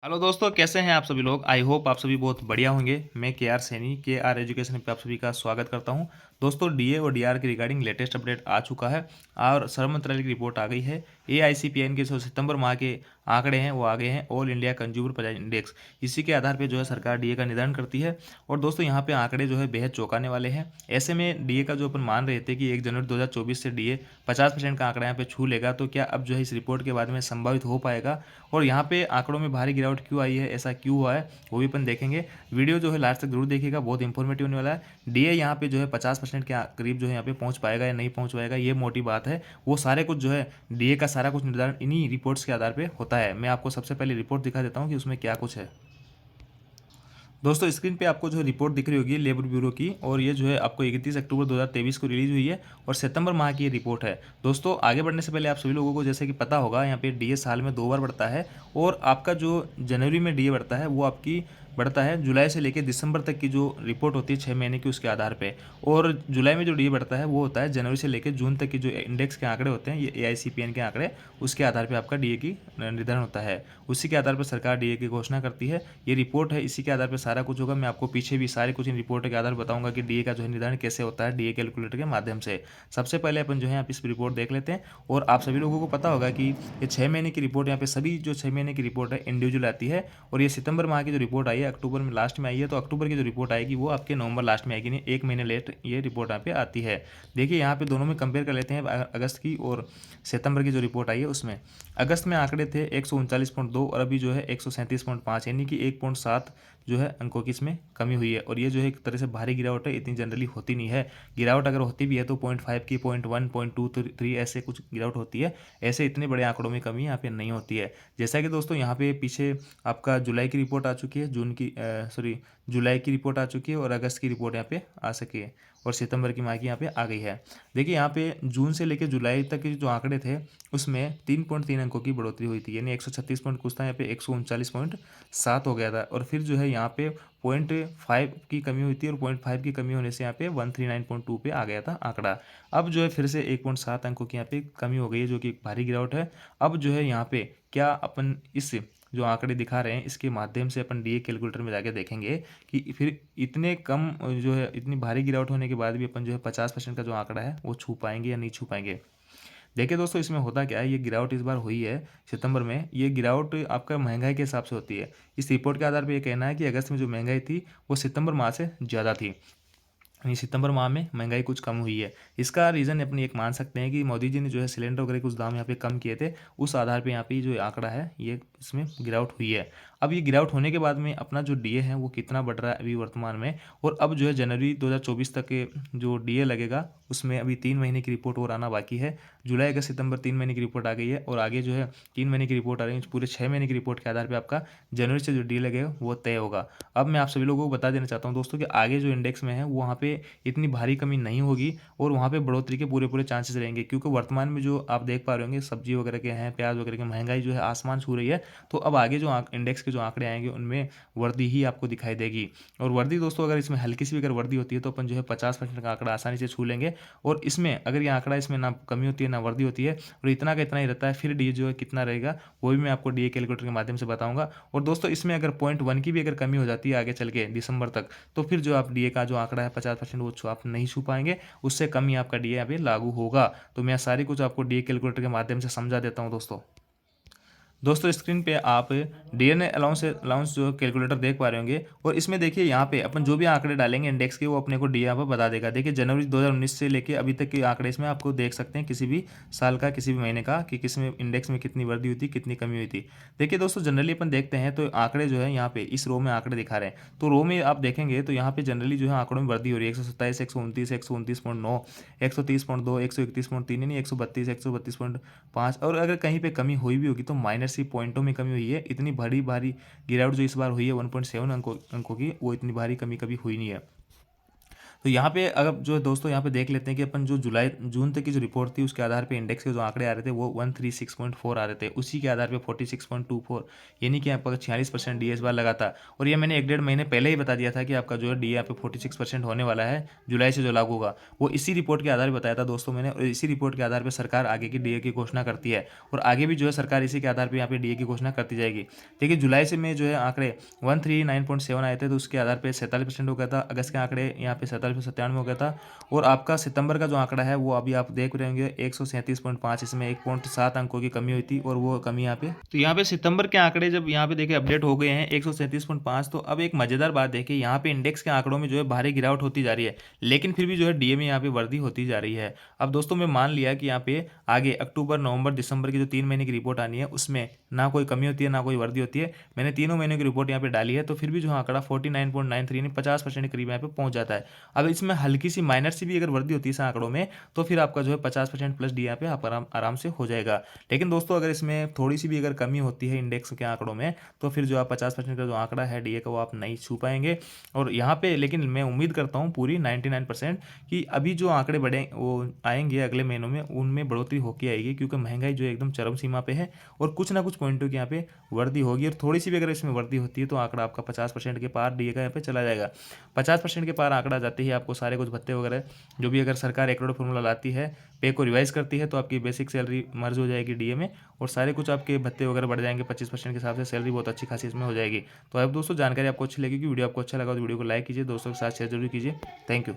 Hello दोस्तों, कैसे हैं आप सभी लोग। आई होप आप सभी बहुत बढ़िया होंगे। मैं के आर सैनी के आर एजुकेशन पे आप सभी का स्वागत करता हूं। दोस्तों, डीए और डीआर के रिगार्डिंग लेटेस्ट अपडेट आ चुका है और श्रम मंत्रालय की रिपोर्ट आ गई है। एआईसीपीएन के जो सितंबर माह के आंकड़े हैं वो आ गए हैं, all India consumer price index. इसी के आधार पर जो है सरकार डीए का निर्धारण करती है। और दोस्तों, यहाँ पे आंकड़े जो है बेहद चौंकाने वाले हैं। ऐसे में डीए का जो अपन मान रहे थे कि 1 जनवरी 2024 से डीए 50% का आंकड़ा यहाँ पे छू लेगा, तो क्या अब जो है इस रिपोर्ट के बाद में संभावित हो पाएगा। और यहाँ पे आंकड़ों में भारी गिरावट क्यों आई है, ऐसा क्यों हुआ है, वो भी अपन देखेंगे। वीडियो जो है लास्ट तक जरूर देखिएगा, बहुत इंफॉर्मेटिव होने वाला है। डीए यहाँ पे जो है 50% के करीब जो है यहाँ पे पहुँच पाएगा या नहीं पहुँच पाएगा, ये मोटी बात है। वो सारे कुछ जो है डीए का सारा कुछ निर्धारण इन्हीं रिपोर्ट्स के आधार पर होता है। मैं आपको सबसे पहले रिपोर्ट दिखा देता हूँ कि उसमें क्या कुछ है। दोस्तों, स्क्रीन पे आपको जो रिपोर्ट दिख रही होगी लेबर ब्यूरो की, और ये जो है आपको 31 अक्टूबर 2023 को रिलीज हुई है और सितंबर माह की ये रिपोर्ट है। दोस्तों, आगे बढ़ने से पहले आप सभी लोगों को जैसे कि पता होगा, यहाँ पे डीए साल में 2 बार बढ़ता है। और आपका जो जनवरी में डीए बढ़ता है वो आपकी बढ़ता है जुलाई से लेकर दिसंबर तक की जो रिपोर्ट होती है 6 महीने की, उसके आधार पे। और जुलाई में जो डीए बढ़ता है वो होता है जनवरी से लेकर जून तक की जो इंडेक्स के आंकड़े होते हैं, ये एआईसीपीएन के आंकड़े, उसके आधार पे आपका डीए की निर्धारण होता है। उसी के आधार पर सरकार डीए की घोषणा करती है। ये रिपोर्ट है, इसी के आधार पर सारा कुछ होगा। मैं आपको पीछे भी सारे कुछ इन रिपोर्ट के आधार पर बताऊंगा कि डीए का जो है निर्धारण कैसे होता है डीए कैलकुलेटर के माध्यम से। सबसे पहले अपन जो है आप इस रिपोर्ट देख लेते हैं। और आप सभी लोगों को पता होगा कि ये 6 महीने की रिपोर्ट, यहाँ पे सभी जो 6 महीने की रिपोर्ट है इंडिविजुअल आती है। और ये सितंबर माह की जो रिपोर्ट आई है अक्टूबर में लास्ट में आई है, तो अक्टूबर की जो रिपोर्ट आएगी वो आपके नवंबर लास्ट में आएगी, नहीं 1 महीने लेट ये रिपोर्ट यहाँ पे आती है। देखिए, यहाँ पे दोनों में कंपेयर कर लेते हैं अगस्त की और सितंबर की जो रिपोर्ट आई है उसमें। अगस्त में आंकड़े थे 139.2 और अभी जो है 137.5, यानी कि 1.7 जो है अंकों की इसमें कमी हुई है। और ये जो है एक तरह से भारी गिरावट है, इतनी जनरली होती नहीं है। गिरावट अगर होती भी है तो 0.5 की, 0.1, 0.23 ऐसे कुछ गिरावट होती है। ऐसे इतने बड़े आंकड़ों में कमी यहाँ पे नहीं होती है। जैसा कि दोस्तों यहाँ पे पीछे आपका जुलाई की रिपोर्ट आ चुकी है, जून की सॉरी जुलाई की रिपोर्ट आ चुकी है और अगस्त की रिपोर्ट यहाँ पे आ सकी है और सितंबर की माह की यहाँ पे आ गई है। देखिए, यहाँ पे जून से लेकर जुलाई तक के जो आंकड़े थे उसमें 3.3 अंकों की बढ़ोतरी हुई थी, यानी 136 पॉइंट कुछ था, यहाँ पे 139.7 हो गया था। और फिर जो है यहाँ पे 0.5 की कमी हुई थी और 0.5 की कमी होने से यहाँ पे 139.2 पे आ गया था आंकड़ा। अब जो है फिर से 1.7 अंकों की यहाँ पे कमी हो गई है, जो कि एक भारी गिरावट है। अब जो है यहाँ पे क्या अपन इस जो आंकड़े दिखा रहे हैं इसके माध्यम से अपन डीए कैलकुलेटर में जाके देखेंगे कि फिर इतने कम जो है इतनी भारी गिरावट होने के बाद भी अपन जो है 50% का जो आंकड़ा है वो छू पाएंगे या नहीं छू पाएंगे। देखिए दोस्तों, इसमें होता क्या है, ये गिरावट इस बार हुई है सितंबर में। ये गिरावट आपका महंगाई के हिसाब से होती है। इस रिपोर्ट के आधार पर ये कहना है कि अगस्त में जो महंगाई थी वो सितंबर माह से ज़्यादा थी, यानी सितंबर माह में महंगाई कुछ कम हुई है। इसका रीज़न अपनी एक मान सकते हैं कि मोदी जी ने जो है सिलेंडर वगैरह कुछ दाम यहाँ पे कम किए थे, उस आधार पे यहाँ पे जो आंकड़ा है ये इसमें गिरावट हुई है। अब ये गिरावट होने के बाद में अपना जो डीए है वो कितना बढ़ रहा है अभी वर्तमान में। और अब जो है जनवरी 2024 तक के जो डीए लगेगा उसमें अभी 3 महीने की रिपोर्ट और आना बाकी है। जुलाई अगस्त सितंबर 3 महीने की रिपोर्ट आ गई है और आगे जो है 3 महीने की रिपोर्ट आ रही है। पूरे 6 महीने की रिपोर्ट के आधार पर आपका जनवरी से जो डीए लगेगा वो तय होगा। अब मैं आप सभी लोगों को बता देना चाहता हूँ दोस्तों कि आगे जो इंडेक्स में है वो वहाँ पे इतनी भारी कमी नहीं होगी और वहाँ पे बढ़ोतरी के पूरे पूरे चांसेस रहेंगे, क्योंकि वर्तमान में जो आप देख पा रहे होंगे सब्जी वगैरह के हैं, प्याज वगैरह की महंगाई जो है आसमान छू रही है। तो अब आगे जो इंडेक्स के जो आंकड़े आएंगे उनमें वर्दी ही आपको दिखाई देगी। और वर्दी दोस्तों, अगर इसमें हल्की सी भी अगर वर्दी होती है तो अपन जो है 50% का आंकड़ा आसानी से छू लेंगे। और इसमें अगर ये आंकड़ा इसमें ना कमी होती है ना वर्दी होती है और इतना का इतना ही रहता है, फिर डी जो है कितना रहेगा वो भी मैं आपको डीए कैलकुलेटर के माध्यम से बताऊंगा। और दोस्तों, इसमें अगर 0.1 की भी अगर कमी हो जाती है आगे चल के दिसंबर तक, तो फिर जो आप डीए का जो आंकड़ा है 50% वो आप नहीं छू पाएंगे। उससे कम ही आपका डीए यहाँ पे लागू होगा। तो मैं सारी कुछ आपको डीए कैलकुलेटर के माध्यम से समझा देता हूँ दोस्तों। स्क्रीन पे आप डीएनए अलाउंस अलाउंस जो कैलकुलेटर देख पा रहे होंगे। और इसमें देखिए यहाँ पे अपन जो भी आंकड़े डालेंगे इंडेक्स के वो अपने को डी यहाँ पर बता देगा। देखिए, जनवरी 2019 से लेके अभी तक के आंकड़े इसमें आपको देख सकते हैं, किसी भी साल का किसी भी महीने का, कि किस में इंडेक्स में कितनी वृद्धि हुई थी कितनी कमी हुई थी। देखिए दोस्तों, जनरली अपन देखते हैं तो आंकड़े जो है यहाँ पे इस रो में आंकड़े दिखा रहे हैं, तो रो में आप देखेंगे तो यहाँ पे जनरली जो है आंकड़ों में वृद्धि हो रही है। 127, 129, 129.9, 130.2, 131.3, यानी 132, 132.5। और अगर कहीं पे कमी हुई भी होगी तो माइनर सी पॉइंटों में कमी हुई है। इतनी बड़ी भारी गिरावट जो इस बार हुई है 1.7 अंकों की, वो इतनी भारी कमी कभी हुई नहीं है। तो यहाँ पे अगर जो है दोस्तों यहाँ पे देख लेते हैं कि अपन जो जुलाई जून तक की जो रिपोर्ट थी उसके आधार पे इंडेक्स के जो आंकड़े आ रहे थे वो 136.4 आ रहे थे, उसी के आधार पे 46.24 यानी कि यहाँ पर 46% डी इस बार लगा था। और ये मैंने 1-1.5 महीने पहले ही बता दिया था कि आपका जो है डी यहाँ पे 46% होने वाला है जुलाई से जो लागू होगा। वो इसी रिपोर्ट के आधार पर बताया था दोस्तों मैंने, और इसी रिपोर्ट के आधार पर सरकार आगे की डी की घोषणा करती है, और आगे भी जो है सरकार इसी के आधार पर यहाँ पे डी की घोषणा करती जाएगी। देखिए जुलाई से में जो है आंकड़े 139.7 आए थे, तो उसके आधार पे 47% हो गया था। अगस्त के आंकड़े यहाँ पे 47.97 हो गया था, और आपका सितंबर का जो आंकड़ा है वो अभी आप देख रहे होंगे 137.5, इसमें 1.7 अंकों की कमी हुई थी, और वो कमी यहाँ पे, तो यहाँ पे सितंबर के आंकड़े जब यहाँ पे देखिए अपडेट हो गए हैं 137.5। तो अब एक मजेदार बात देखिए, यहाँ पे इंडेक्स के आंकड़ों में जो है भारी गिरावट होती जा रही है, लेकिन फिर भी जो है डीए में यहाँ पे वृद्धि होती जा रही है। अब दोस्तों मैं मान लिया कि यहाँ पे आगे अक्टूबर, नवंबर, दिसंबर की जो 3 महीने की रिपोर्ट आनी है उसमें ना कोई कमी होती है ना कोई वृद्धि होती है, मैंने तीनों महीनों की रिपोर्ट यहाँ पे डाली है, तो फिर भी जो आंकड़ा 49.93 यानी 50% के करीब यहाँ पे पहुंच जाता है। अब इसमें हल्की सी माइनर सी भी अगर वृद्धि होती है इस आंकड़ों में, तो फिर आपका जो है 50% प्लस डी यहाँ पे आप आराम से हो जाएगा। लेकिन दोस्तों अगर इसमें थोड़ी सी भी अगर कमी होती है इंडेक्स के आंकड़ों में, तो फिर जो आप 50% का जो आंकड़ा है डी का वो आप नहीं छू पाएंगे। और यहाँ पे लेकिन मैं उम्मीद करता हूँ पूरी 99% कि अभी जो आंकड़े बढ़े वो आएंगे अगले महीनों में, उनमें बढ़ोतरी होकर आएगी, क्योंकि महंगाई जो है एकदम चरम सीमा पे है, और कुछ ना कुछ पॉइंटों की यहाँ पे वृद्धि होगी, और थोड़ी सी भी अगर इसमें वृद्धि होती है तो आंकड़ा आपका 50% के पार डी का यहाँ पे चला जाएगा। 50% के पार आंकड़ा जाते ही आपको सारे कुछ भत्ते वगैरह जो भी, अगर सरकार एक करोड़ फॉर्मूला लाती है, पे को रिवाइज करती है, तो आपकी बेसिक सैलरी मर्ज हो जाएगी डीए में, और सारे कुछ आपके भत्ते वगैरह बढ़ जाएंगे 25% के हिसाब से, सैलरी बहुत अच्छी खासी इसमें हो जाएगी। तो अब दोस्तों जानकारी आपको अच्छी लगेगी, वीडियो आपको अच्छा लगा तो वीडियो को लाइक कीजिए, दोस्तों के साथ शेयर जरूर कीजिए। Thank you.